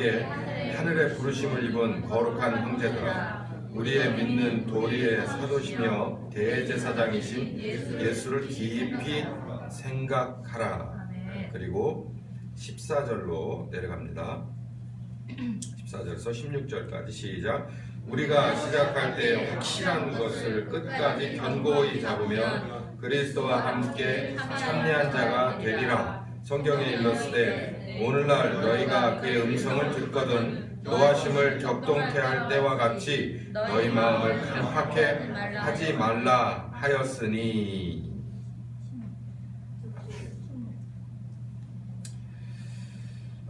함께 하늘의 부르심을 입은 거룩한 형제들아, 우리의 믿는 도리의 사도시며 대제사장이신 예수를 깊이 생각하라. 그리고 14절로 내려갑니다. 14절에서 16절까지 시작. 우리가 시작할 때 확실한 것을 끝까지 견고히 잡으면 그리스도와 함께 참여한 자가 되리라. 성경에 일렀으되 오늘날 너희가 그의 음성을 듣거든 노하심을 격동케 할 때와 같이 너희 마음을 강팍해 하지 말라 하였으니.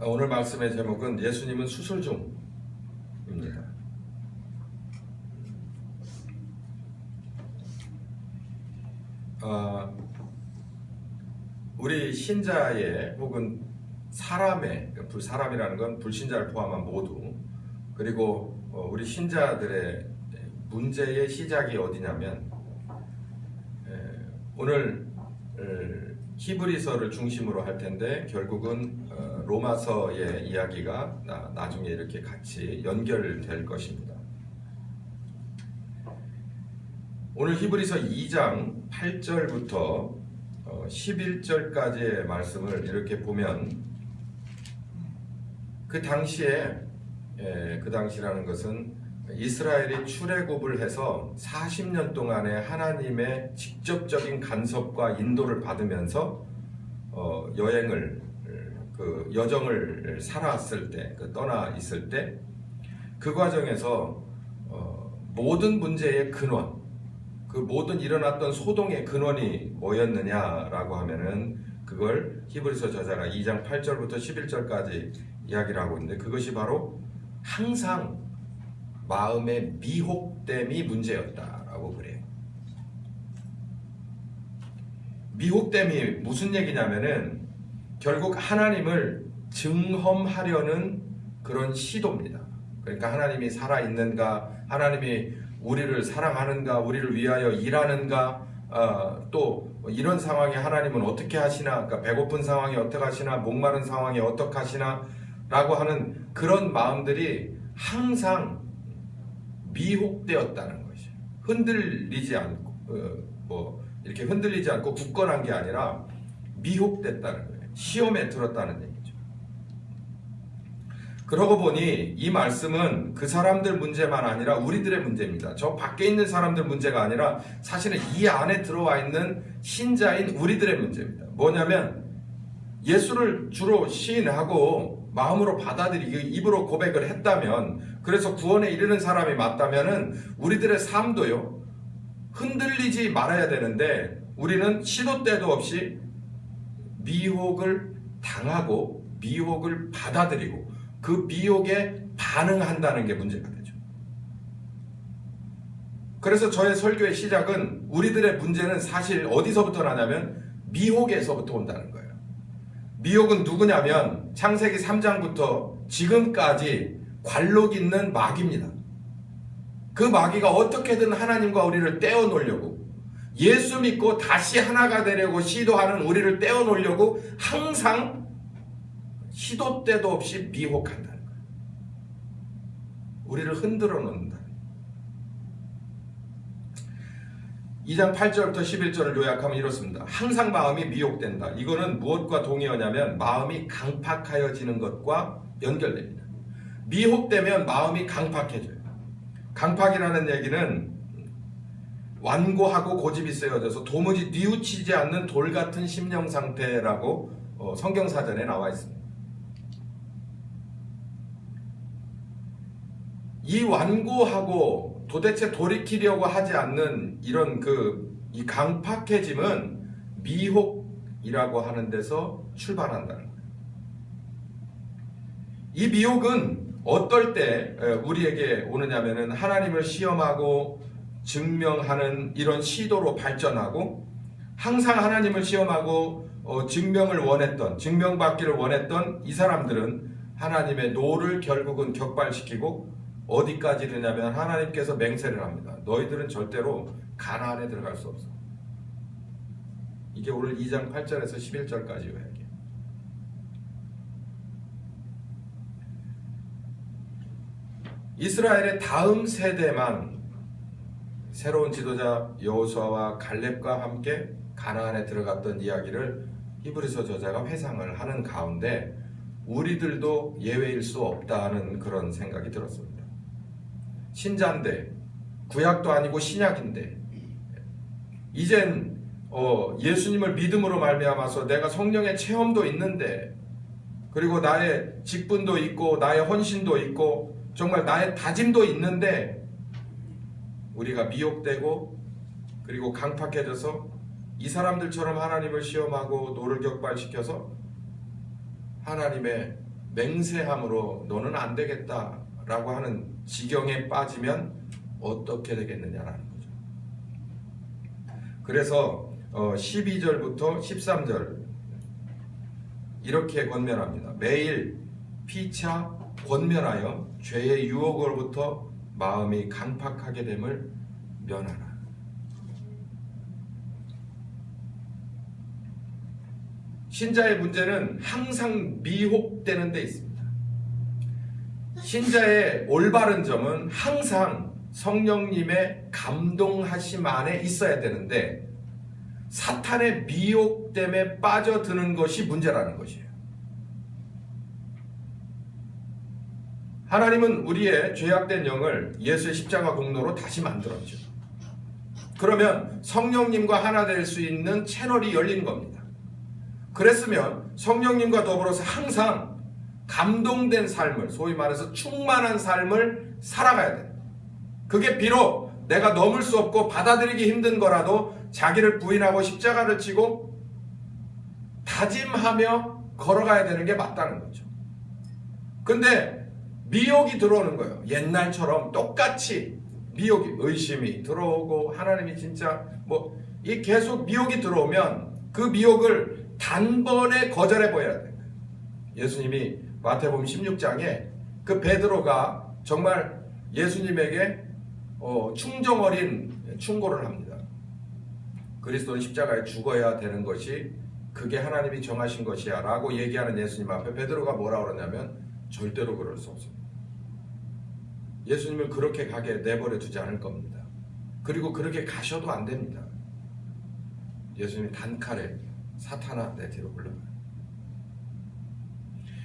오늘 말씀의 제목은 예수님은 수술 중입니다. 우리 신자의 혹은 사람의, 사람이라는 건 불신자를 포함한 모두, 그리고 우리 신자들의 문제의 시작이 어디냐면 오늘 히브리서를 중심으로 할 텐데 결국은 로마서의 이야기가 나중에 이렇게 같이 연결될 것입니다. 오늘 히브리서 2장 8절부터 11절까지의 말씀을 이렇게 보면 그 당시라는 것은 이스라엘이 출애굽을 해서 40년 동안의 하나님의 직접적인 간섭과 인도를 받으면서 여정을 살았을 때, 떠나 있을 때, 그 과정에서 모든 문제의 근원, 그 모든 일어났던 소동의 근원이 뭐였느냐라고 하면은 그걸 히브리서 저자가 2장 8절부터 11절까지 이야기를 하고 있는데, 그것이 바로 항상 마음의 미혹됨이 문제였다라고 그래요. 미혹됨이 무슨 얘기냐면은 결국 하나님을 증험하려는 그런 시도입니다. 그러니까 하나님이 살아있는가, 하나님이 우리를 사랑하는가, 우리를 위하여 일하는가, 또 이런 상황에 하나님은 어떻게 하시나, 그러니까 배고픈 상황에 어떻게 하시나, 목마른 상황에 어떻게 하시나 라고 하는 그런 마음들이 항상 미혹되었다는 것이죠. 흔들리지 않고 이렇게 흔들리지 않고 굳건한 게 아니라 미혹됐다는 거예요. 시험에 들었다는 얘기죠. 그러고 보니 이 말씀은 그 사람들 문제만 아니라 우리들의 문제입니다. 저 밖에 있는 사람들 문제가 아니라 사실은 이 안에 들어와 있는 신자인 우리들의 문제입니다. 뭐냐면 예수를 주로 시인하고 마음으로 받아들이고 입으로 고백을 했다면, 그래서 구원에 이르는 사람이 맞다면은 우리들의 삶도요 흔들리지 말아야 되는데, 우리는 시도 때도 없이 미혹을 당하고 미혹을 받아들이고 그 미혹에 반응한다는 게 문제가 되죠. 그래서 저의 설교의 시작은 우리들의 문제는 사실 어디서부터 나냐면 미혹에서부터 온다는 거예요. 미혹은 누구냐면 창세기 3장부터 지금까지 관록 있는 마귀입니다. 그 마귀가 어떻게든 하나님과 우리를 떼어놓으려고, 예수 믿고 다시 하나가 되려고 시도하는 우리를 떼어놓으려고 항상 시도 때도 없이 미혹한다는 거예요. 우리를 흔들어 놓는다. 2장 8절부터 11절을 요약하면 이렇습니다. 항상 마음이 미혹된다. 이거는 무엇과 동의하냐면 마음이 강팍하여지는 것과 연결됩니다. 미혹되면 마음이 강팍해져요. 강팍이라는 얘기는 완고하고 고집이 세워져서 도무지 뉘우치지 않는 돌 같은 심령 상태라고 성경사전에 나와 있습니다. 이 완고하고 도대체 돌이키려고 하지 않는 이런 이 강팍해짐은 미혹이라고 하는 데서 출발한다는 거예요. 이 미혹은 어떨 때 우리에게 오느냐면은 하나님을 시험하고 증명하는 이런 시도로 발전하고, 항상 하나님을 시험하고 증명받기를 원했던 이 사람들은 하나님의 노를 결국은 격발시키고 어디까지 이르냐면 하나님께서 맹세를 합니다. 너희들은 절대로 가나안에 들어갈 수 없어. 이게 오늘 2장 8절에서 11절까지 요약이에요. 이스라엘의 다음 세대만 새로운 지도자 여호수아와 갈렙과 함께 가나안에 들어갔던 이야기를 히브리서 저자가 회상을 하는 가운데 우리들도 예외일 수 없다는 그런 생각이 들었습니다. 신자인데, 구약도 아니고 신약인데, 이젠 예수님을 믿음으로 말미암아서 내가 성령의 체험도 있는데, 그리고 나의 직분도 있고 나의 헌신도 있고 정말 나의 다짐도 있는데, 우리가 미혹되고 그리고 강팍해져서 이 사람들처럼 하나님을 시험하고 노를 격발시켜서 하나님의 맹세함으로 너는 안 되겠다라고 하는 지경에 빠지면 어떻게 되겠느냐라는 거죠. 그래서 12절부터 13절 이렇게 권면합니다. 매일 피차 권면하여 죄의 유혹으로부터 마음이 강팍하게 됨을 면하라. 신자의 문제는 항상 미혹되는 데 있습니다. 신자의 올바른 점은 항상 성령님의 감동하심 안에 있어야 되는데 사탄의 미혹됨에 빠져드는 것이 문제라는 것이에요. 하나님은 우리의 죄악된 영을 예수의 십자가 공로로 다시 만들었죠. 그러면 성령님과 하나 될 수 있는 채널이 열린 겁니다. 그랬으면 성령님과 더불어서 항상 감동된 삶을, 소위 말해서 충만한 삶을 살아가야 돼요. 그게 비록 내가 넘을 수 없고 받아들이기 힘든 거라도 자기를 부인하고 십자가를 지고 다짐하며 걸어가야 되는 게 맞다는 거죠. 근데 미혹이 들어오는 거예요. 옛날처럼 똑같이 미혹이, 의심이 들어오고 하나님이 진짜 이 계속 미혹이 들어오면 그 미혹을 단번에 거절해 보여야 돼요. 예수님이 마태복음 16장에 그 베드로가 정말 예수님에게 충정 어린 충고를 합니다. 그리스도는 십자가에 죽어야 되는 것이 그게 하나님이 정하신 것이야 라고 얘기하는 예수님 앞에 베드로가 뭐라 그러냐면 절대로 그럴 수 없습니다. 예수님을 그렇게 가게 내버려 두지 않을 겁니다. 그리고 그렇게 가셔도 안 됩니다. 예수님이 단칼에 사탄아 내 뒤로 물러가요.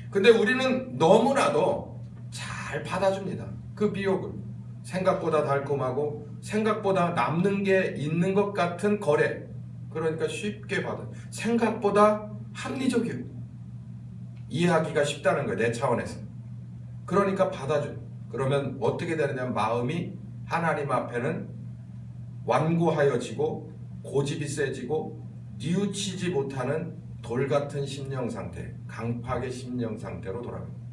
근데 우리는 너무나도 잘 받아줍니다. 그 미혹을. 생각보다 달콤하고 생각보다 남는 게 있는 것 같은 거래. 그러니까 쉽게 받아. 생각보다 합리적이에요. 이해하기가 쉽다는 거예요. 내 차원에서. 그러니까 받아줘요. 그러면 어떻게 되느냐면 마음이 하나님 앞에는 완고하여지고 고집이 세지고 뉘우치지 못하는 돌같은 심령 상태, 강팍의 심령 상태로 돌아갑니다.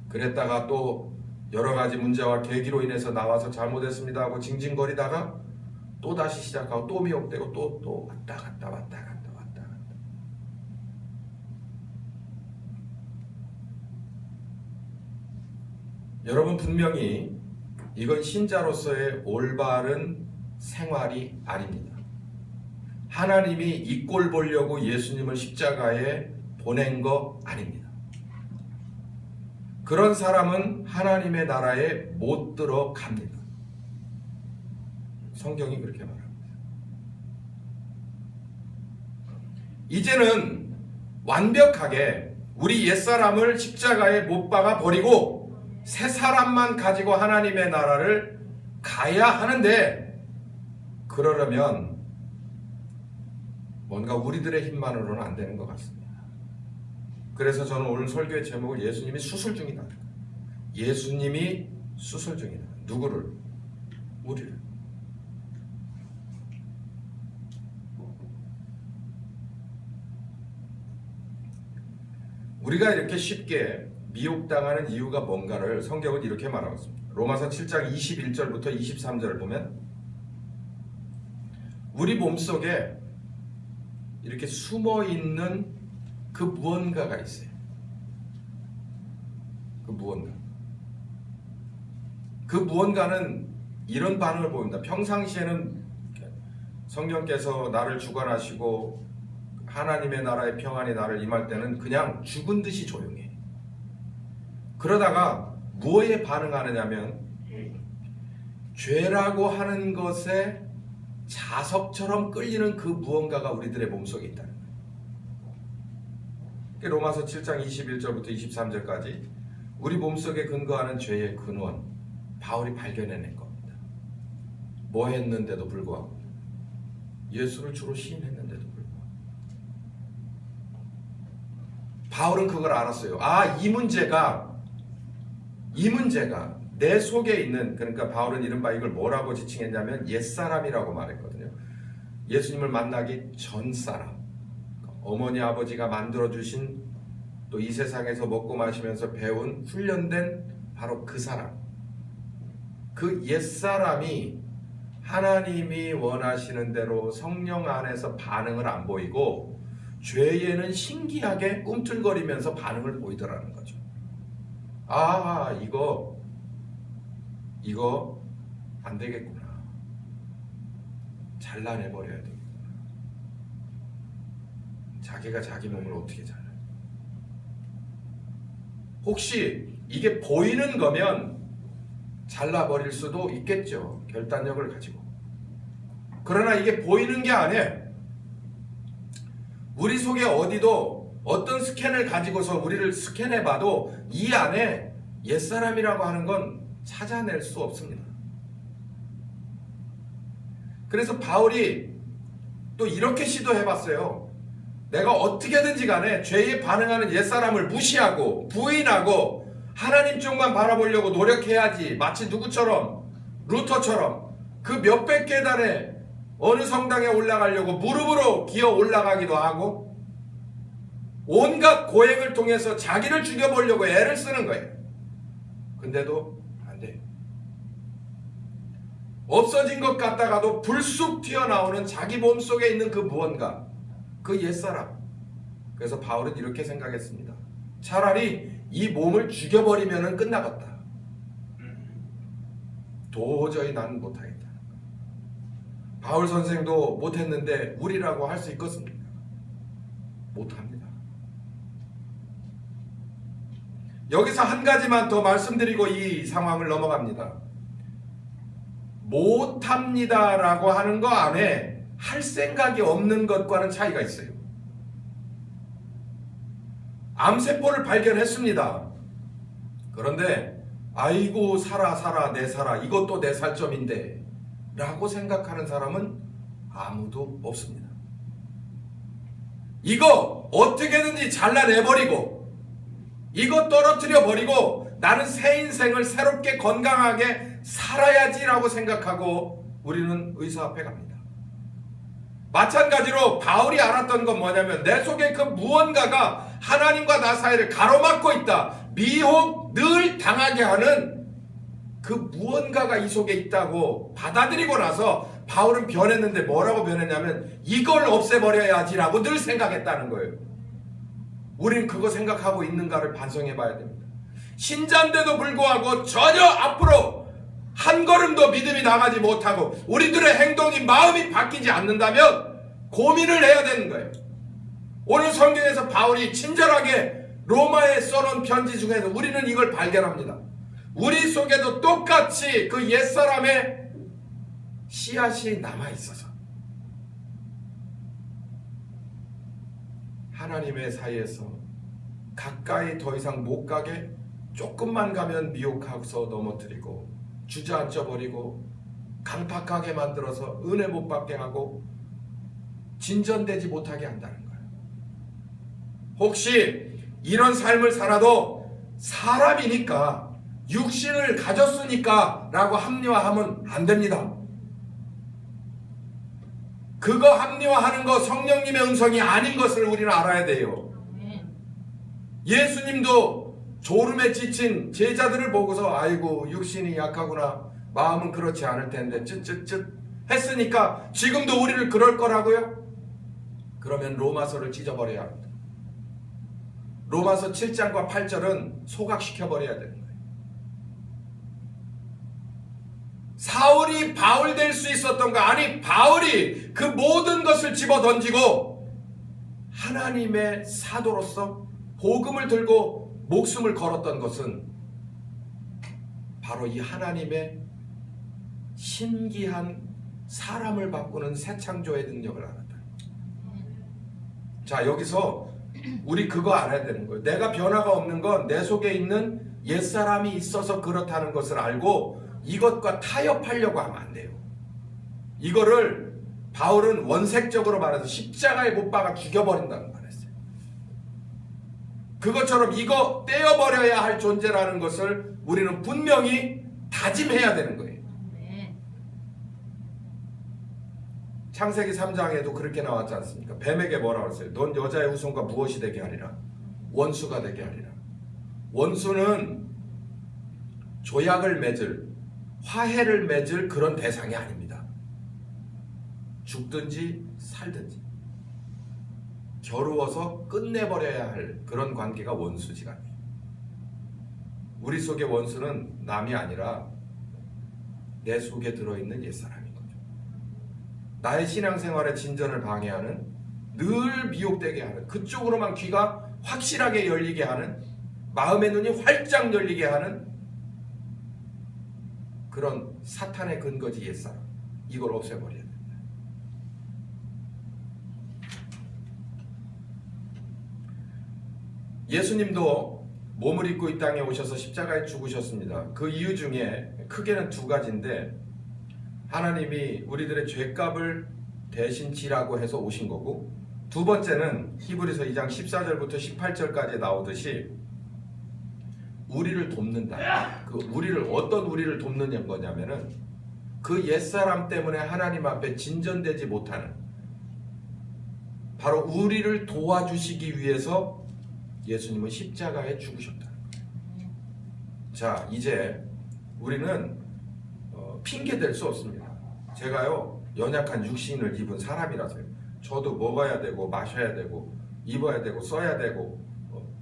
그랬다가 또 여러 가지 문제와 계기로 인해서 나와서 잘못했습니다 하고 징징거리다가 또 다시 시작하고 또 미혹되고 또 왔다 갔다. 여러분 분명히 이건 신자로서의 올바른 생활이 아닙니다. 하나님이 이 꼴 보려고 예수님을 십자가에 보낸 거 아닙니다. 그런 사람은 하나님의 나라에 못 들어갑니다. 성경이 그렇게 말합니다. 이제는 완벽하게 우리 옛사람을 십자가에 못 박아 버리고 새 사람만 가지고 하나님의 나라를 가야 하는데, 그러려면 뭔가 우리들의 힘만으로는 안 되는 것 같습니다. 그래서 저는 오늘 설교의 제목을 예수님이 수술 중이다. 예수님이 수술 중이다. 누구를? 우리를. 우리가 이렇게 쉽게 미혹당하는 이유가 뭔가를 성경은 이렇게 말하고 있습니다. 로마서 7장 21절부터 23절을 보면 우리 몸속에 이렇게 숨어있는 그 무언가가 있어요. 그 무언가. 그 무언가는 이런 반응을 보입니다. 평상시에는 성령께서 나를 주관하시고 하나님의 나라의 평안이 나를 임할 때는 그냥 죽은 듯이 조용해. 그러다가 무엇에 반응하느냐면 죄라고 하는 것에 자석처럼 끌리는 그 무언가가 우리들의 몸속에 있다는 거예요. 로마서 7장 21절부터 23절까지 우리 몸속에 근거하는 죄의 근원, 바울이 발견해낸 겁니다. 뭐 했는데도 불구하고, 예수를 주로 시인했는데도 불구하고 바울은 그걸 알았어요. 이 문제가 내 속에 있는, 그러니까 바울은 이른바 이걸 뭐라고 지칭했냐면 옛사람이라고 말했거든요. 예수님을 만나기 전 사람, 어머니 아버지가 만들어주신, 또 이 세상에서 먹고 마시면서 배운, 훈련된 바로 그 사람, 그 옛사람이 하나님이 원하시는 대로 성령 안에서 반응을 안 보이고 죄에는 신기하게 꿈틀거리면서 반응을 보이더라는 거죠. 이거 안 되겠구나. 잘라내버려야 되겠구나. 자기가 자기 몸을 어떻게 잘라? 혹시 이게 보이는 거면 잘라버릴 수도 있겠죠. 결단력을 가지고. 그러나 이게 보이는 게 아니에요. 우리 속에 어디도 어떤 스캔을 가지고서 우리를 스캔해봐도 이 안에 옛사람이라고 하는 건 찾아낼 수 없습니다. 그래서 바울이 또 이렇게 시도해봤어요. 내가 어떻게든지 간에 죄에 반응하는 옛사람을 무시하고 부인하고 하나님 쪽만 바라보려고 노력해야지. 마치 누구처럼, 루터처럼 그 몇백 계단에 어느 성당에 올라가려고 무릎으로 기어 올라가기도 하고 온갖 고행을 통해서 자기를 죽여보려고 애를 쓰는 거예요. 근데도 안 돼요. 없어진 것 같다가도 불쑥 튀어나오는 자기 몸속에 있는 그 무언가, 그 옛사람. 그래서 바울은 이렇게 생각했습니다. 차라리 이 몸을 죽여버리면 끝나겠다. 도저히 나는 못하겠다. 바울 선생도 못했는데 우리라고 할 수 있겠습니까? 못합니다. 여기서 한 가지만 더 말씀드리고 이 상황을 넘어갑니다. 못합니다라고 하는 거 안에 할 생각이 없는 것과는 차이가 있어요. 암세포를 발견했습니다. 그런데 아이고 살아 내 살아, 이것도 내 살점인데 라고 생각하는 사람은 아무도 없습니다. 이거 어떻게든지 잘라내버리고 이거 떨어뜨려버리고 나는 새 인생을 새롭게 건강하게 살아야지라고 생각하고 우리는 의사 앞에 갑니다. 마찬가지로 바울이 알았던 건 뭐냐면 내 속에 그 무언가가 하나님과 나 사이를 가로막고 있다. 미혹 늘 당하게 하는 그 무언가가 이 속에 있다고 받아들이고 나서 바울은 변했는데 뭐라고 변했냐면 이걸 없애버려야지라고 늘 생각했다는 거예요. 우리는 그거 생각하고 있는가를 반성해 봐야 됩니다. 신자인데도 불구하고 전혀 앞으로 한 걸음도 믿음이 나가지 못하고 우리들의 행동이 마음이 바뀌지 않는다면 고민을 해야 되는 거예요. 오늘 성경에서 바울이 친절하게 로마에 써놓은 편지 중에서 우리는 이걸 발견합니다. 우리 속에도 똑같이 그 옛사람의 씨앗이 남아있어서 하나님의 사이에서 가까이 더 이상 못 가게 조금만 가면 미혹하고서 넘어뜨리고 주저앉혀버리고 강팍하게 만들어서 은혜 못 받게 하고 진전되지 못하게 한다는 거예요. 혹시 이런 삶을 살아도 사람이니까 육신을 가졌으니까 라고 합리화하면 안 됩니다. 그거 합리화하는 거 성령님의 음성이 아닌 것을 우리는 알아야 돼요. 예수님도 졸음에 지친 제자들을 보고서 아이고 육신이 약하구나, 마음은 그렇지 않을 텐데 쯧쯧쯧 했으니까 지금도 우리를 그럴 거라고요? 그러면 로마서를 찢어버려야 합니다. 로마서 7장과 8절은 소각시켜버려야 되는 거예요. 사울이 바울 될 수 있었던가? 아니, 바울이 그 모든 것을 집어던지고 하나님의 사도로서 복음을 들고 목숨을 걸었던 것은 바로 이 하나님의 신기한 사람을 바꾸는 새 창조의 능력을 알았다. 자, 여기서 우리 그거 알아야 되는 거예요. 내가 변화가 없는 건 내 속에 있는 옛사람이 있어서 그렇다는 것을 알고 이것과 타협하려고 하면 안 돼요. 이거를 바울은 원색적으로 말해서 십자가에 못 박아 죽여버린다는 말 했어요. 그것처럼 이거 떼어버려야 할 존재라는 것을 우리는 분명히 다짐해야 되는 거예요. 창세기 3장에도 그렇게 나왔지 않습니까? 뱀에게 뭐라고 했어요? 넌 여자의 후손과 무엇이 되게 하리라? 원수가 되게 하리라. 원수는 조약을 맺을, 화해를 맺을 그런 대상이 아닙니다. 죽든지 살든지 겨루어서 끝내버려야 할 그런 관계가 원수지가 아니에요. 우리 속의 원수는 남이 아니라 내 속에 들어있는 옛사람인 거죠. 나의 신앙생활의 진전을 방해하는, 늘 미혹되게 하는, 그쪽으로만 귀가 확실하게 열리게 하는, 마음의 눈이 활짝 열리게 하는 그런 사탄의 근거지 옛사람. 이걸 없애버려야 됩니다. 예수님도 몸을 입고 이 땅에 오셔서 십자가에 죽으셨습니다. 그 이유 중에 크게는 두 가지인데, 하나님이 우리들의 죄값을 대신 지라고 해서 오신 거고, 두 번째는 히브리서 2장 14절부터 18절까지 나오듯이 우리를 돕는다. 그 우리를, 어떤 우리를 돕는 거냐면은 그 옛사람 때문에 하나님 앞에 진전되지 못하는, 바로 우리를 도와주시기 위해서 예수님은 십자가에 죽으셨다는 거예요. 자, 이제 우리는 핑계 댈 수 없습니다. 제가요, 연약한 육신을 입은 사람이라서요. 저도 먹어야 되고 마셔야 되고 입어야 되고 써야 되고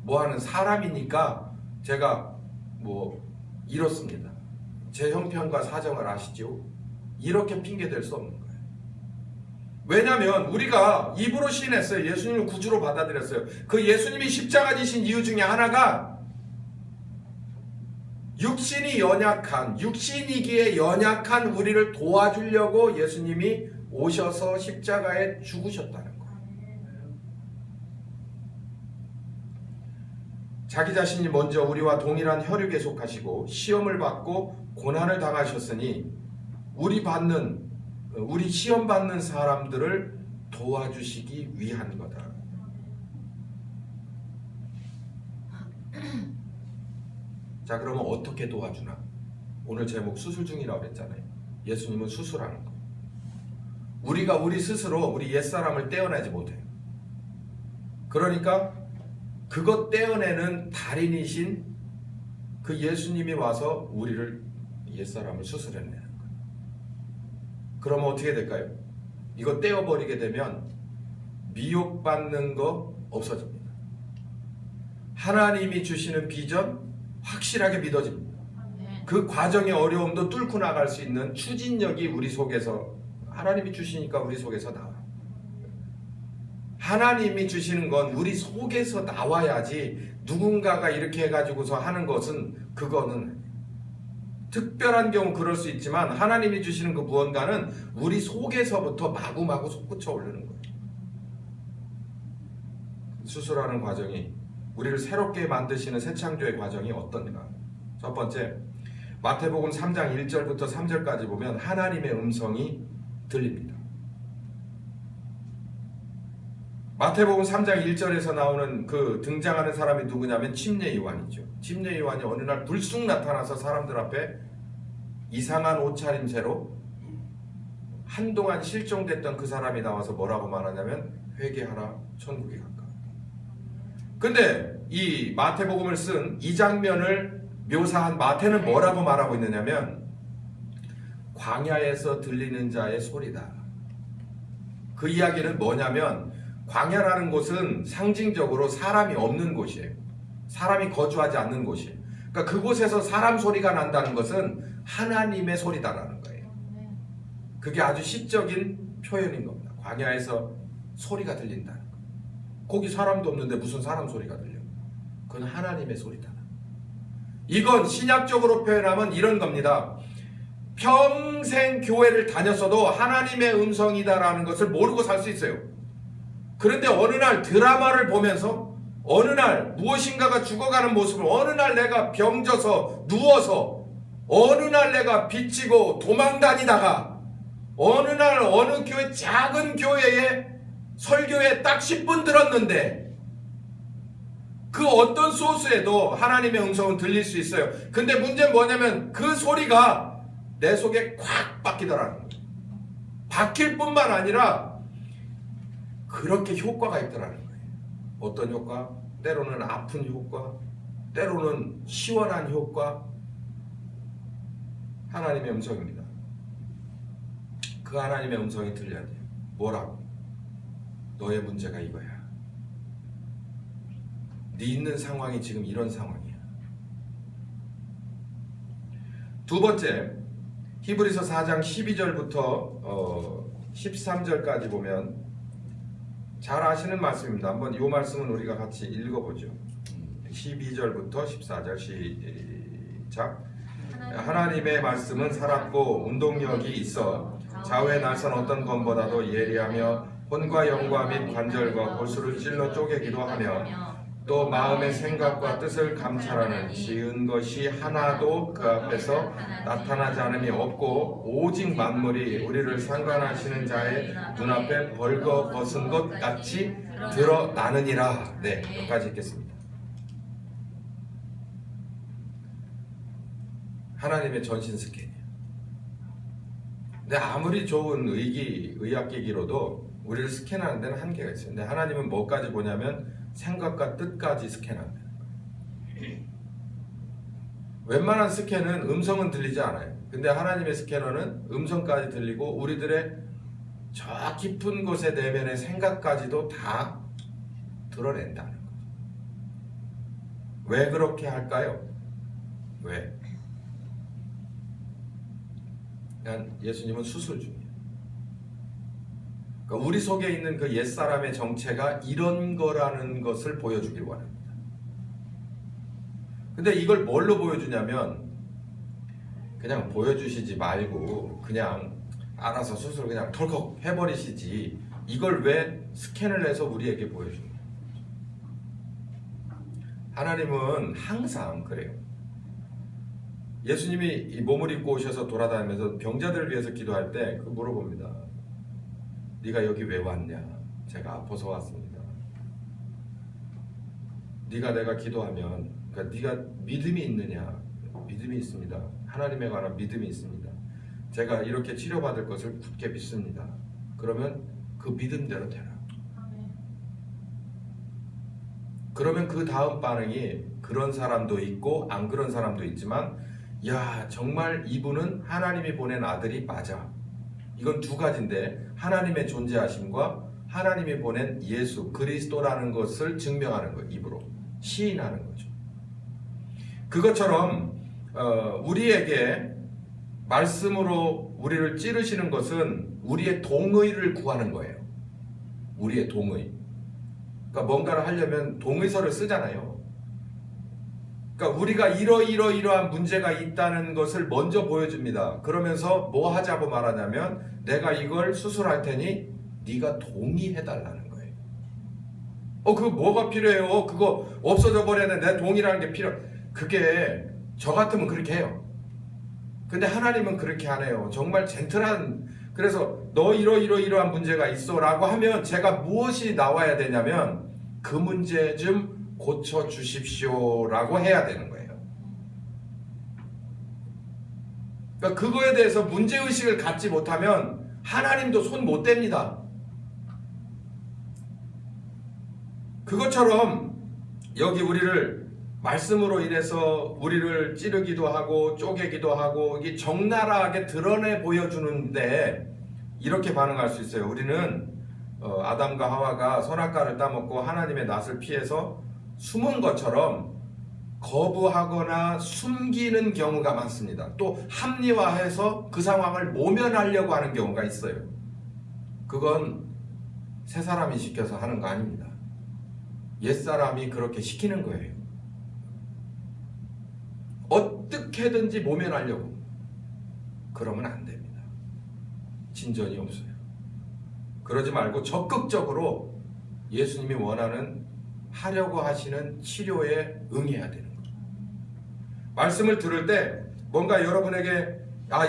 뭐 하는 사람이니까 제가 뭐 이렇습니다. 제 형편과 사정을 아시죠? 이렇게 핑계 댈 수 없는 거예요. 왜냐하면 우리가 입으로 시인했어요. 예수님을 구주로 받아들였어요. 그 예수님이 십자가 지신 이유 중에 하나가 육신이 연약한, 육신이기에 연약한 우리를 도와주려고 예수님이 오셔서 십자가에 죽으셨다는 거예요. 자기 자신이 먼저 우리와 동일한 혈육에 속하시고 시험을 받고 고난을 당하셨으니 우리 시험 받는 사람들을 도와주시기 위한 거다. 자, 그러면 어떻게 도와주나? 오늘 제목 수술 중이라고 그랬잖아요. 예수님은 수술하는 거예요. 우리가 우리 스스로 우리 옛사람을 떼어내지 못해요. 그러니까 그것 떼어내는 달인이신 그 예수님이 와서 우리를, 옛사람을 수술해내는 거예요. 그러면 어떻게 될까요? 이거 떼어버리게 되면 미혹받는 거 없어집니다. 하나님이 주시는 비전 확실하게 믿어집니다. 그 과정의 어려움도 뚫고 나갈 수 있는 추진력이 우리 속에서, 하나님이 주시니까 우리 속에서 나와. 하나님이 주시는 건 우리 속에서 나와야지, 누군가가 이렇게 해가지고서 하는 것은, 그거는 특별한 경우 그럴 수 있지만 하나님이 주시는 그 무언가는 우리 속에서부터 마구마구 솟구쳐 오르는 거예요. 수술하는 과정이, 우리를 새롭게 만드시는 새 창조의 과정이 어떤가? 첫 번째, 마태복음 3장 1절부터 3절까지 보면 하나님의 음성이 들립니다. 마태복음 3장 1절에서 나오는 그 등장하는 사람이 누구냐면 침례 요한이죠. 침례 요한이 어느 날 불쑥 나타나서 사람들 앞에 이상한 옷차림새로 한동안 실종됐던 그 사람이 나와서 뭐라고 말하냐면 회개하라, 천국이 가까웠다. 근데 이 마태복음을 쓴 이 장면을 묘사한 마태는 뭐라고 말하고 있느냐면 광야에서 들리는 자의 소리다. 그 이야기는 뭐냐면 광야라는 곳은 상징적으로 사람이 없는 곳이에요. 사람이 거주하지 않는 곳이에요. 그러니까 그곳에서 사람 소리가 난다는 것은 하나님의 소리다라는 거예요. 그게 아주 시적인 표현인 겁니다. 광야에서 소리가 들린다는 거. 거기 사람도 없는데 무슨 사람 소리가 들려? 그건 하나님의 소리다. 이건 신약적으로 표현하면 이런 겁니다. 평생 교회를 다녔어도 하나님의 음성이다라는 것을 모르고 살 수 있어요. 그런데 어느 날 드라마를 보면서 어느 날 무엇인가가 죽어가는 모습을 어느 날 내가 병져서 누워서 어느 날 내가 비치고 도망다니다가 어느 날 어느 교회 작은 교회에 설교에 딱 10분 들었는데 그 어떤 소스에도 하나님의 음성은 들릴 수 있어요. 근데 문제는 뭐냐면 그 소리가 내 속에 콱 박히더라는 거예요. 박힐 뿐만 아니라 그렇게 효과가 있더라는 거예요. 어떤 효과? 때로는 아픈 효과, 때로는 시원한 효과. 하나님의 음성입니다. 그 하나님의 음성이 들려야 돼요. 뭐라고? 너의 문제가 이거야. 네 있는 상황이 지금 이런 상황이야. 두 번째, 히브리서 4장 12절부터 13절까지 보면 잘 아시는 말씀입니다. 한번 이 말씀은 우리가 같이 읽어보죠. 12절부터 14절 시작. 하나님의 말씀은 살았고 운동력이 있어 좌우에 날선 어떤 검보다도 예리하며 혼과 영과 및 관절과 골수를 찔러 쪼개기도 하며 또 마음의 생각과 뜻을 감찰하는 지은 것이 하나도 그 앞에서 나타나지 않음이 없고 오직 만물이 우리를 상관하시는 자의 눈앞에 벌거 벗은 것 같이 드러나느니라. 네, 여기까지 읽겠습니다. 하나님의 전신 스캔이에요. 근데 아무리 좋은 의학기기로도 우리를 스캔하는 데는 한계가 있어요. 근데 하나님은 뭐까지 보냐면 생각과 뜻까지 스캔한다는 거예요. 웬만한 스캔은 음성은 들리지 않아요. 근데 하나님의 스캐너는 음성까지 들리고 우리들의 저 깊은 곳의 내면의 생각까지도 다 드러낸다는 거죠. 왜 그렇게 할까요? 왜? 그냥 예수님은 수술 중이에요. 그러니까 우리 속에 있는 그 옛사람의 정체가 이런 거라는 것을 보여주길 원합니다. 근데 이걸 뭘로 보여주냐면 그냥 보여주시지 말고 그냥 알아서 수술 그냥 덜컥 해버리시지 이걸 왜 스캔을 해서 우리에게 보여주는 거예요? 하나님은 항상 그래요. 예수님이 이 몸을 입고 오셔서 돌아다니면서 병자들을 위해서 기도할 때 그 물어봅니다. 네가 여기 왜 왔냐? 제가 아파서 왔습니다. 내가 기도하면 그러니까 네가 믿음이 있느냐? 믿음이 있습니다. 하나님에 관한 믿음이 있습니다. 제가 이렇게 치료받을 것을 굳게 믿습니다. 그러면 그 믿음대로 되라. 그러면 그 다음 반응이 그런 사람도 있고 안 그런 사람도 있지만 야 정말 이분은 하나님이 보낸 아들이 맞아. 이건 두 가지인데 하나님의 존재하심과 하나님이 보낸 예수 그리스도라는 것을 증명하는 거예요. 입으로 시인하는 거죠. 그것처럼 우리에게 말씀으로 우리를 찌르시는 것은 우리의 동의를 구하는 거예요. 우리의 동의. 그러니까 뭔가를 하려면 동의서를 쓰잖아요. 그러니까 우리가 이러한 문제가 있다는 것을 먼저 보여줍니다. 그러면서 뭐 하자고 말하냐면 내가 이걸 수술할 테니 네가 동의해달라는 거예요. 그거 뭐가 필요해요? 그거 없어져 버려야 돼. 내 동의라는 게 필요. 그게 저 같으면 그렇게 해요. 근데 하나님은 그렇게 안 해요. 정말 젠틀한. 그래서 너 이러한 문제가 있어 라고 하면 제가 무엇이 나와야 되냐면 그 문제 좀 고쳐주십시오 라고 해야 되는 거예요. 그러니까 그거에 대해서 문제의식을 갖지 못하면 하나님도 손 못 댑니다. 그것처럼 여기 우리를 말씀으로 인해서 우리를 찌르기도 하고 쪼개기도 하고 이게 적나라하게 드러내 보여주는데 이렇게 반응할 수 있어요. 우리는 아담과 하와가 선악과를 따먹고 하나님의 낯을 피해서 숨은 것처럼 거부하거나 숨기는 경우가 많습니다. 또 합리화해서 그 상황을 모면하려고 하는 경우가 있어요. 그건 새 사람이 시켜서 하는 거 아닙니다. 옛사람이 그렇게 시키는 거예요. 어떻게든지 모면하려고 그러면 안 됩니다. 진전이 없어요. 그러지 말고 적극적으로 예수님이 원하는 하려고 하시는 치료에 응해야 되는 거예요. 말씀을 들을 때 뭔가 여러분에게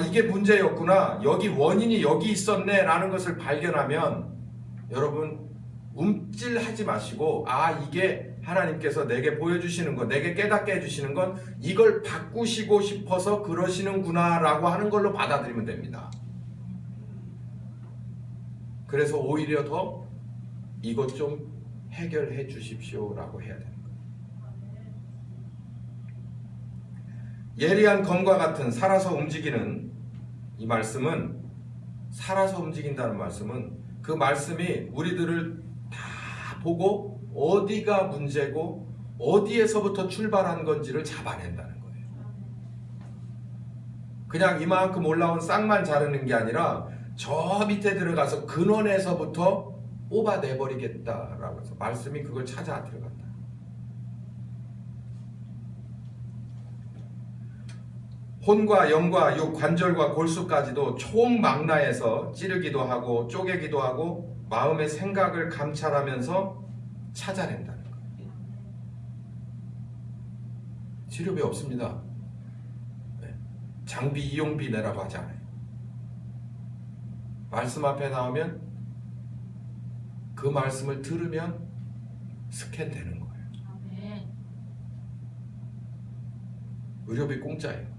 이게 문제였구나, 여기 원인이 여기 있었네 라는 것을 발견하면 여러분 움찔하지 마시고 이게 하나님께서 내게 보여주시는 것, 내게 깨닫게 해주시는 건 이걸 바꾸시고 싶어서 그러시는구나 라고 하는 걸로 받아들이면 됩니다. 그래서 오히려 더 이것 좀 해결해 주십시오 라고 해야 되는 거예요. 예리한 검과 같은 살아서 움직이는 이 말씀은, 살아서 움직인다는 말씀은 그 말씀이 우리들을 다 보고 어디가 문제고 어디에서부터 출발한 건지를 잡아낸다는 거예요. 그냥 이만큼 올라온 싹만 자르는 게 아니라 저 밑에 들어가서 근원에서부터 뽑아내버리겠다라고 해서 말씀이 그걸 찾아 들어간다. 혼과 영과 육 관절과 골수까지도 총망라해서 찌르기도 하고 쪼개기도 하고 마음의 생각을 감찰하면서 찾아낸다는 거예요. 치료비 없습니다. 장비 이용비 내라고 하지 않아요. 말씀 앞에 나오면 그 말씀을 들으면 스캔되는 거예요. 의료비 공짜예요.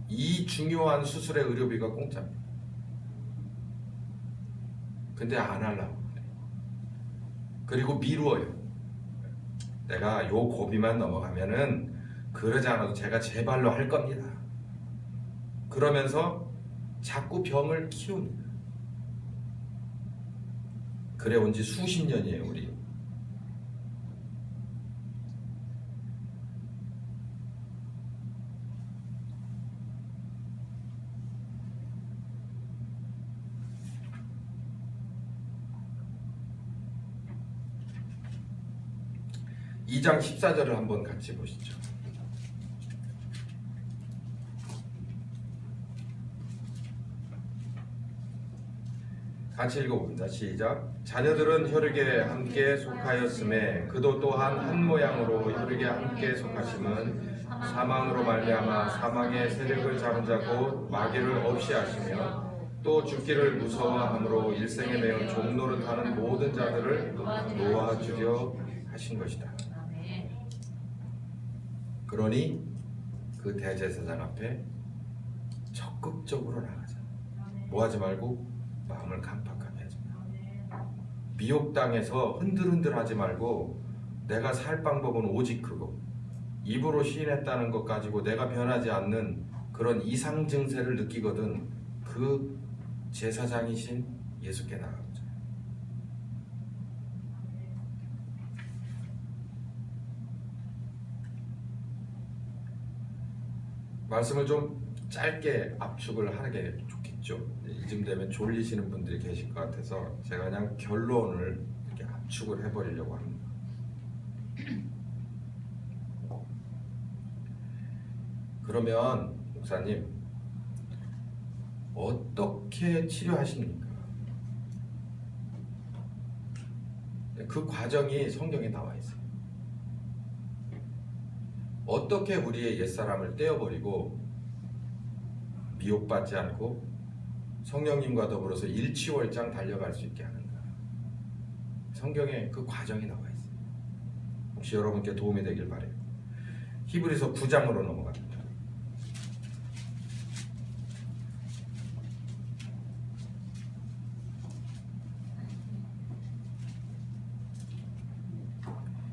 이 중요한 수술의 의료비가 공짜입니다. 근데 안 하려고 그래요. 그리고 미루어요. 내가 요 고비만 넘어가면은 그러지 않아도 제가 제 발로 할 겁니다. 그러면서 자꾸 병을 키웁니다. 그래 온 지 수십 년이에요, 우리. 이 장 14절을 한번 같이 보시죠. 같이 읽어봅니다. 시작. 자녀들은 혈육에 함께 속하였음에 그도 또한 한 모양으로 혈육에 함께 속하심은 사망으로 말미암아 사망의 세력을 잡은 자 곧 마귀를 없이 하시며 또 죽기를 무서워함으로 일생에 매여 종노릇하는 모든 자들을 놓아주려 하신 것이다. 그러니 그 대제사장 앞에 적극적으로 나가자. 뭐하지 말고 마음을 강팍하게 하지 마. 미혹당해서 흔들흔들하지 말고 내가 살 방법은 오직 그거. 입으로 시인했다는 것 가지고 내가 변하지 않는 그런 이상 증세를 느끼거든 그 제사장이신 예수께 나가보자. 말씀을 좀 짧게 압축을 하는 게 좋겠죠. 이쯤 되면 졸리시는 분들이 계실 것 같아서 제가 그냥 결론을 이렇게 압축을 해버리려고 합니다. 그러면 목사님 어떻게 치료하십니까? 그 과정이 성경에 나와 있어요. 어떻게 우리의 옛사람을 떼어버리고 미혹받지 않고 성령님과 더불어서 일치월장 달려갈 수 있게 하는가? 성경에 그 과정이 나와 있어요. 혹시 여러분께 도움이 되길 바라요. 히브리서 9장으로 넘어갑니다.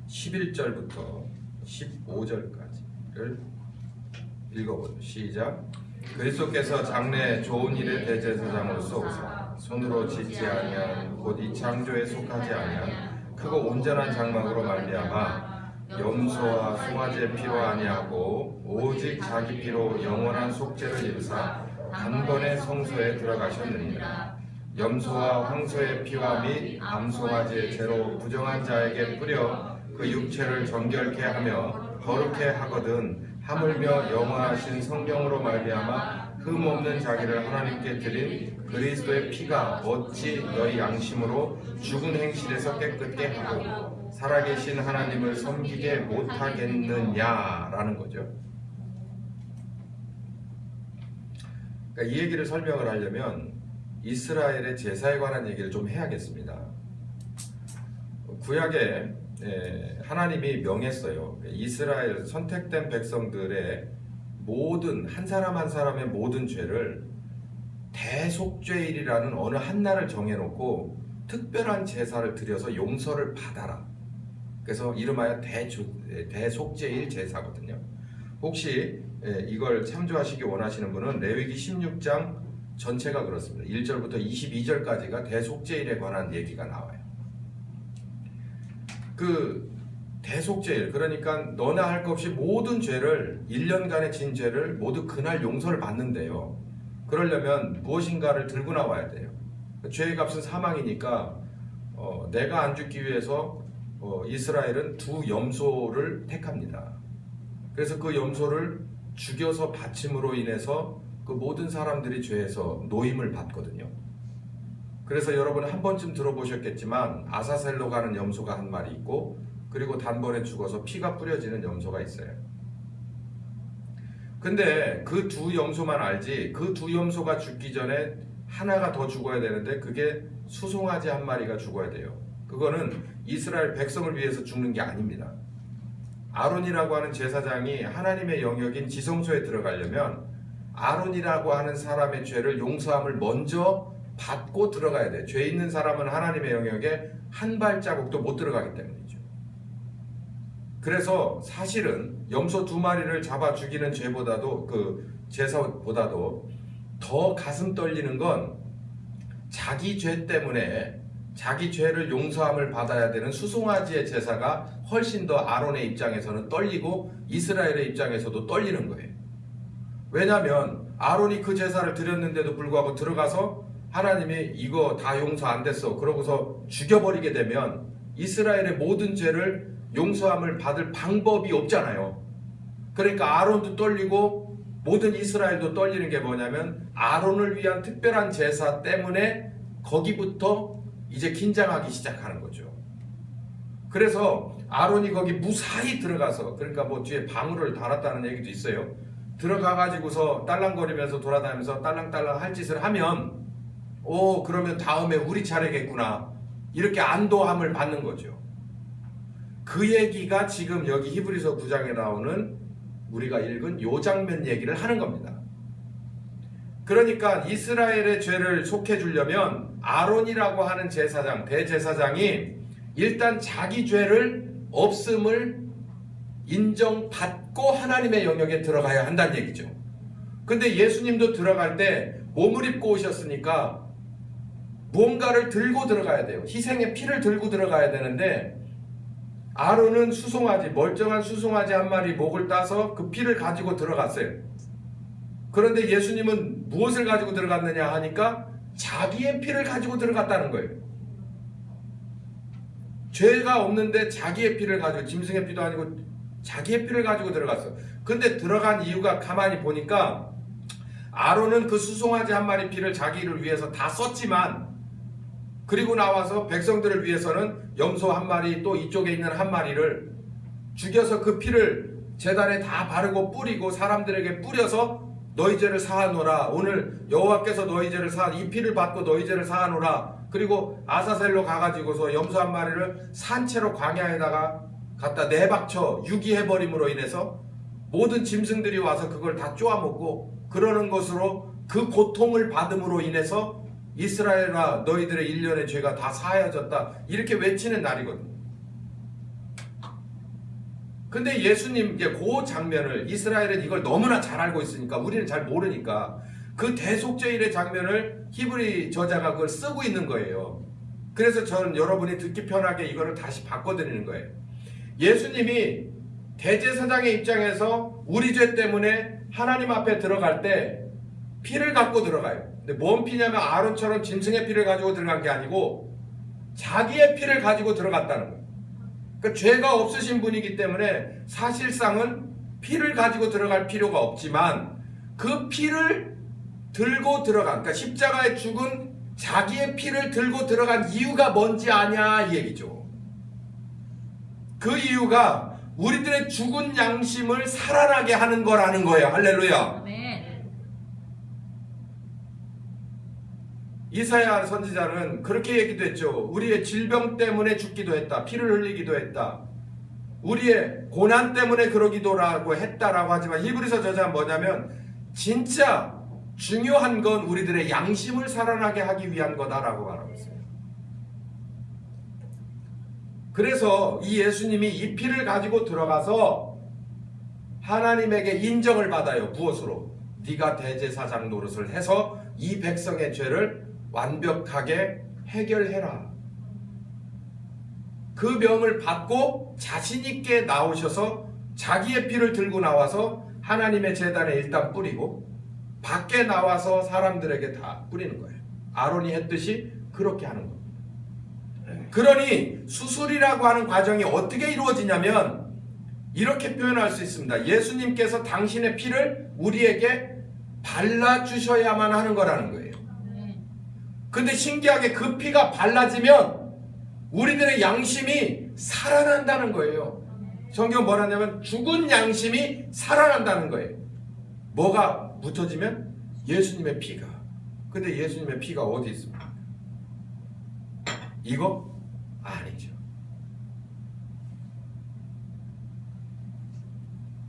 (11절부터) 15절까지를 읽어보죠. 시작. 그리스도께서 장래 좋은 일의 대제사장으로서 오사 손으로 짓지 아니한 곧 이 창조에 속하지 아니한 크고 온전한 장막으로 말미암아 염소와 송아지의 피로 아니하고 오직 자기 피로 영원한 속죄를 이루사 단번에 성소에 들어가셨느니라. 염소와 황소의 피와 및 암송아지의 죄로 부정한 자에게 뿌려 그 육체를 정결케 하며 거룩해 하거든 하물며 영원하신 성령으로 말미암아 흠없는 자기를 하나님께 드린 그리스도의 피가 어찌 너희 양심으로 죽은 행실에서 깨끗게 하고 살아계신 하나님을 섬기게 못하겠느냐라는 거죠. 그러니까 이 얘기를 설명을 하려면 이스라엘의 제사에 관한 얘기를 좀 해야겠습니다. 구약에 하나님이 명했어요. 이스라엘 선택된 백성들의 모든 한 사람 한 사람의 모든 죄를 대속죄일이라는 어느 한 날을 정해놓고 특별한 제사를 드려서 용서를 받아라. 그래서 이름하여 대속죄일 제사거든요. 혹시 이걸 참조하시기 원하시는 분은 레위기 16장 전체가 그렇습니다. 1절부터 22절까지가 대속죄일에 관한 얘기가 나와요. 그 대속죄일, 그러니까 너나 할 것 없이 모든 죄를 1년간의 진 죄를 모두 그날 용서를 받는데요. 그러려면 무엇인가를 들고 나와야 돼요. 죄의 값은 사망이니까 내가 안 죽기 위해서 이스라엘은 두 염소를 택합니다. 그래서 그 염소를 죽여서 바침으로 인해서 그 모든 사람들이 죄에서 노임을 받거든요. 그래서 여러분 한 번쯤 들어보셨겠지만 아사셀로 가는 염소가 한 마리 있고 그리고 단번에 죽어서 피가 뿌려지는 염소가 있어요. 근데 그 두 염소만 알지 그 두 염소가 죽기 전에 하나가 더 죽어야 되는데 그게 수송아지 한 마리가 죽어야 돼요. 그거는 이스라엘 백성을 위해서 죽는 게 아닙니다. 아론이라고 하는 제사장이 하나님의 영역인 지성소에 들어가려면 아론이라고 하는 사람의 죄를 용서함을 먼저 받고 들어가야 돼요. 죄 있는 사람은 하나님의 영역에 한 발자국도 못 들어가기 때문이죠. 그래서 사실은 염소 두 마리를 잡아 죽이는 죄보다도 그 제사보다도 더 가슴 떨리는 건 자기 죄 때문에 자기 죄를 용서함을 받아야 되는 수송아지의 제사가 훨씬 더 아론의 입장에서는 떨리고 이스라엘의 입장에서도 떨리는 거예요. 왜냐하면 아론이 그 제사를 드렸는데도 불구하고 들어가서 하나님이 이거 다 용서 안 됐어 그러고서 죽여버리게 되면 이스라엘의 모든 죄를 용서함을 받을 방법이 없잖아요. 그러니까 아론도 떨리고 모든 이스라엘도 떨리는 게 뭐냐면 아론을 위한 특별한 제사 때문에 거기부터 이제 긴장하기 시작하는 거죠. 그래서 아론이 거기 무사히 들어가서 그러니까 뭐 뒤에 방울을 달았다는 얘기도 있어요. 들어가 가지고서 딸랑거리면서 돌아다니면서 딸랑딸랑 할 짓을 하면 그러면 다음에 우리 차례겠구나 이렇게 안도함을 받는 거죠. 그 얘기가 지금 여기 히브리서 9장에 나오는 우리가 읽은 요 장면 얘기를 하는 겁니다. 그러니까 이스라엘의 죄를 속해 주려면 아론이라고 하는 제사장, 대제사장이 일단 자기 죄를 없음을 인정받고 하나님의 영역에 들어가야 한다는 얘기죠. 근데 예수님도 들어갈 때 몸을 입고 오셨으니까 무언가를 들고 들어가야 돼요. 희생의 피를 들고 들어가야 되는데 아론은 수송아지, 멀쩡한 수송아지 한 마리 목을 따서 그 피를 가지고 들어갔어요. 그런데 예수님은 무엇을 가지고 들어갔느냐 하니까 자기의 피를 가지고 들어갔다는 거예요. 죄가 없는데 자기의 피를 가지고, 짐승의 피도 아니고 자기의 피를 가지고 들어갔어. 근데 들어간 이유가 가만히 보니까 아론은 그 수송아지 한 마리 피를 자기를 위해서 다 썼지만 그리고 나와서 백성들을 위해서는 염소 한 마리 또 이쪽에 있는 한 마리를 죽여서 그 피를 제단에 다 바르고 뿌리고 사람들에게 뿌려서 너희 죄를 사하노라. 오늘 여호와께서 너희 죄를 이 피를 받고 너희 죄를 사하노라. 그리고 아사셀로 가가지고서 염소 한 마리를 산채로 광야에다가 갖다 내박쳐 유기해버림으로 인해서 모든 짐승들이 와서 그걸 다 쪼아먹고 그러는 것으로 그 고통을 받음으로 인해서 이스라엘아 너희들의 일련의 죄가 다 사하여졌다 이렇게 외치는 날이거든요. 근데 예수님 그 장면을 이스라엘은 이걸 너무나 잘 알고 있으니까 우리는 잘 모르니까 그 대속죄일의 장면을 히브리 저자가 그걸 쓰고 있는 거예요. 그래서 저는 여러분이 듣기 편하게 이거를 다시 바꿔드리는 거예요. 예수님이 대제사장의 입장에서 우리 죄 때문에 하나님 앞에 들어갈 때 피를 갖고 들어가요. 근데 뭔 피냐면 아론처럼 짐승의 피를 가지고 들어간 게 아니고 자기의 피를 가지고 들어갔다는 거예요. 그러니까 죄가 없으신 분이기 때문에 사실상은 피를 가지고 들어갈 필요가 없지만 그 피를 들고 들어간, 그러니까 십자가에 죽은 자기의 피를 들고 들어간 이유가 뭔지 아냐 이 얘기죠. 그 이유가 우리들의 죽은 양심을 살아나게 하는 거라는 거예요. 할렐루야. 아멘. 이사야 선지자는 그렇게 얘기도 했죠. 우리의 질병 때문에 죽기도 했다. 피를 흘리기도 했다. 우리의 고난 때문에 그러기도라고 했다라고 하지만 히브리서 저자는 뭐냐면 진짜 중요한 건 우리들의 양심을 살아나게 하기 위한 거다라고 말하고 있어요. 그래서 이 예수님이 이 피를 가지고 들어가서 하나님에게 인정을 받아요. 무엇으로? 네가 대제사장 노릇을 해서 이 백성의 죄를 완벽하게 해결해라. 그 명을 받고 자신 있게 나오셔서 자기의 피를 들고 나와서 하나님의 제단에 일단 뿌리고 밖에 나와서 사람들에게 다 뿌리는 거예요. 아론이 했듯이 그렇게 하는 겁니다. 그러니 수술이라고 하는 과정이 어떻게 이루어지냐면 이렇게 표현할 수 있습니다. 예수님께서 당신의 피를 우리에게 발라주셔야만 하는 거라는 거예요. 근데 신기하게 그 피가 발라지면 우리들의 양심이 살아난다는 거예요. 성경 뭐라 하냐면 죽은 양심이 살아난다는 거예요. 뭐가 묻혀지면? 예수님의 피가. 근데 예수님의 피가 어디 있습니까? 이거? 아니죠.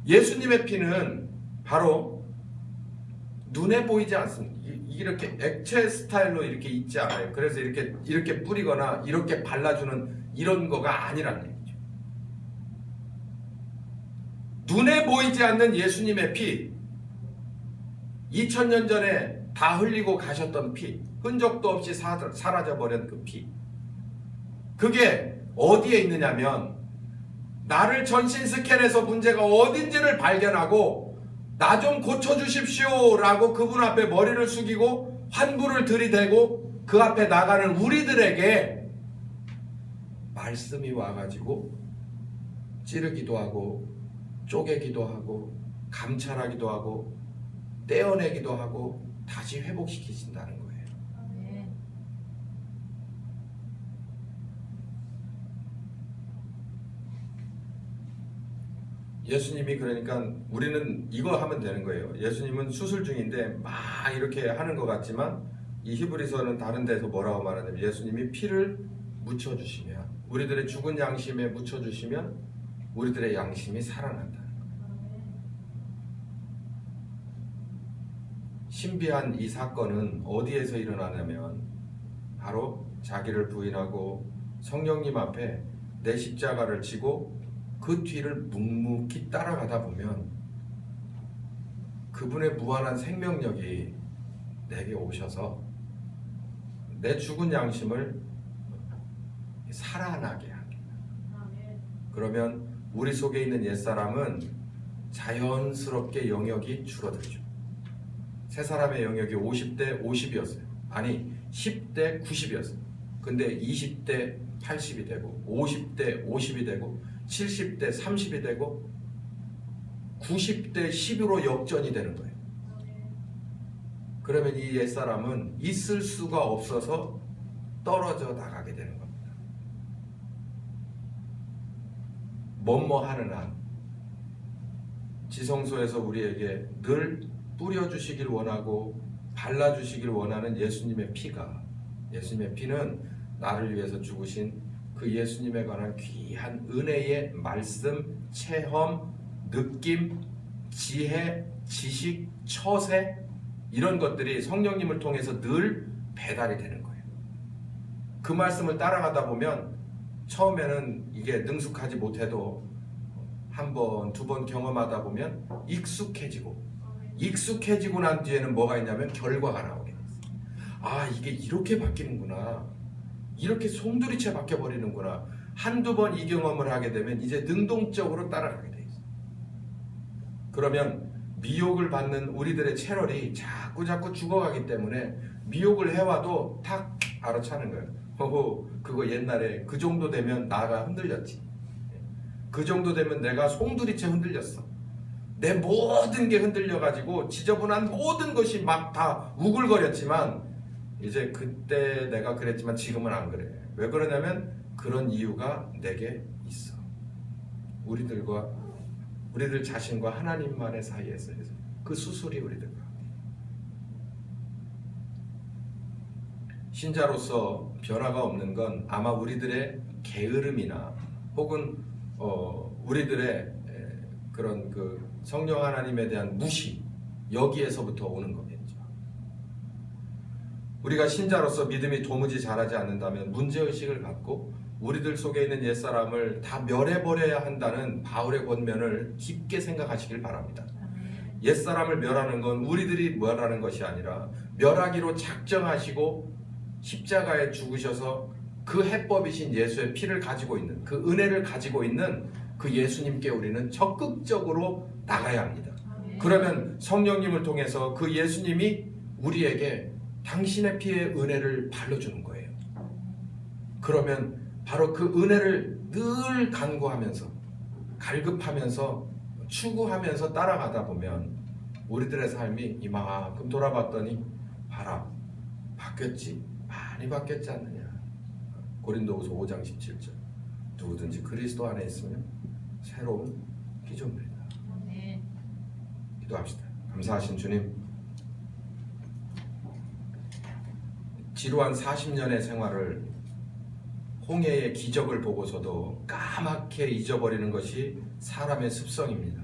예수님의 피는 바로 눈에 보이지 않습니다. 이렇게 액체 스타일로 이렇게 있지 않아요. 그래서 이렇게 뿌리거나 이렇게 발라주는 이런 거가 아니라는 얘기죠. 눈에 보이지 않는 예수님의 피, 2000년 전에 다 흘리고 가셨던 피, 흔적도 없이 사라져버린 그 피, 그게 어디에 있느냐면 나를 전신 스캔해서 문제가 어딘지를 발견하고 나 좀 고쳐주십시오 라고 그분 앞에 머리를 숙이고 환부를 들이대고 그 앞에 나가는 우리들에게 말씀이 와가지고 찌르기도 하고 쪼개기도 하고 감찰하기도 하고 떼어내기도 하고 다시 회복시키신다는 거예요. 예수님이 그러니까 우리는 이거 하면 되는 거예요. 예수님은 수술 중인데 막 이렇게 하는 것 같지만 이 히브리서는 다른 데서 뭐라고 말하냐면 예수님이 피를 묻혀주시면 우리들의 죽은 양심에 묻혀주시면 우리들의 양심이 살아난다는 거예요. 신비한 이 사건은 어디에서 일어나냐면 바로 자기를 부인하고 성령님 앞에 내 십자가를 지고 그 뒤를 묵묵히 따라가다 보면 그분의 무한한 생명력이 내게 오셔서 내 죽은 양심을 살아나게 합니다. 그러면 우리 속에 있는 옛사람은 자연스럽게 영역이 줄어들죠. 새 사람의 영역이 50대 50이었어요. 아니 10대 90이었어요. 근데 20대 80이 되고 50대 50이 되고 70대 30이 되고 90대 10으로 역전이 되는 거예요. 그러면 이 옛사람은 있을 수가 없어서 떨어져 나가게 되는 겁니다. 뭐뭐 하는 한 지성소에서 우리에게 늘 뿌려주시길 원하고 발라주시길 원하는 예수님의 피가, 예수님의 피는 나를 위해서 죽으신 그 예수님에 관한 귀한 은혜의 말씀, 체험, 느낌, 지혜, 지식, 처세 이런 것들이 성령님을 통해서 늘 배달이 되는 거예요. 그 말씀을 따라가다 보면 처음에는 이게 능숙하지 못해도 한 번, 두 번 경험하다 보면 익숙해지고 난 뒤에는 뭐가 있냐면 결과가 나오게 돼요. 아, 이게 이렇게 바뀌는구나. 이렇게 송두리째 바뀌어버리는구나. 한두 번 이 경험을 하게 되면 이제 능동적으로 따라가게 돼 있어요. 그러면 미혹을 받는 우리들의 채널이 자꾸 죽어가기 때문에 미혹을 해와도 탁 알아차는 거예요. 허허, 그거 옛날에 그 정도 되면 나가 흔들렸지. 그 정도 되면 내가 송두리째 흔들렸어. 내 모든 게 흔들려가지고 지저분한 모든 것이 막 다 우글거렸지만 이제 그때 내가 그랬지만 지금은 안 그래. 왜 그러냐면 그런 이유가 내게 있어. 우리들 자신과 하나님만의 사이에서 그 수술이 우리들과 신자로서 변화가 없는 건 아마 우리들의 게으름이나 혹은 우리들의 그런 그 성령 하나님에 대한 무시 여기에서부터 오는 거겠죠. 우리가 신자로서 믿음이 도무지 자라지 않는다면 문제의식을 갖고 우리들 속에 있는 옛사람을 다 멸해버려야 한다는 바울의 권면을 깊게 생각하시길 바랍니다. 옛사람을 멸하는 건 우리들이 멸하는 것이 아니라 멸하기로 작정하시고 십자가에 죽으셔서 그 해법이신 예수의 피를 가지고 있는 그 은혜를 가지고 있는 그 예수님께 우리는 적극적으로 나가야 합니다. 그러면 성령님을 통해서 그 예수님이 우리에게 당신의 피의 은혜를 발라주는 거예요. 그러면 바로 그 은혜를 늘 간구하면서 갈급하면서 추구하면서 따라가다 보면 우리들의 삶이 이만큼 돌아봤더니 봐라 바뀌었지. 많이 바뀌었지 않느냐. 고린도후서 5장 17절 누구든지 그리스도 안에 있으면 새로운 피조물이다. 기도합시다. 감사하신 주님, 지루한 40년의 생활을 홍해의 기적을 보고서도 까맣게 잊어버리는 것이 사람의 습성입니다.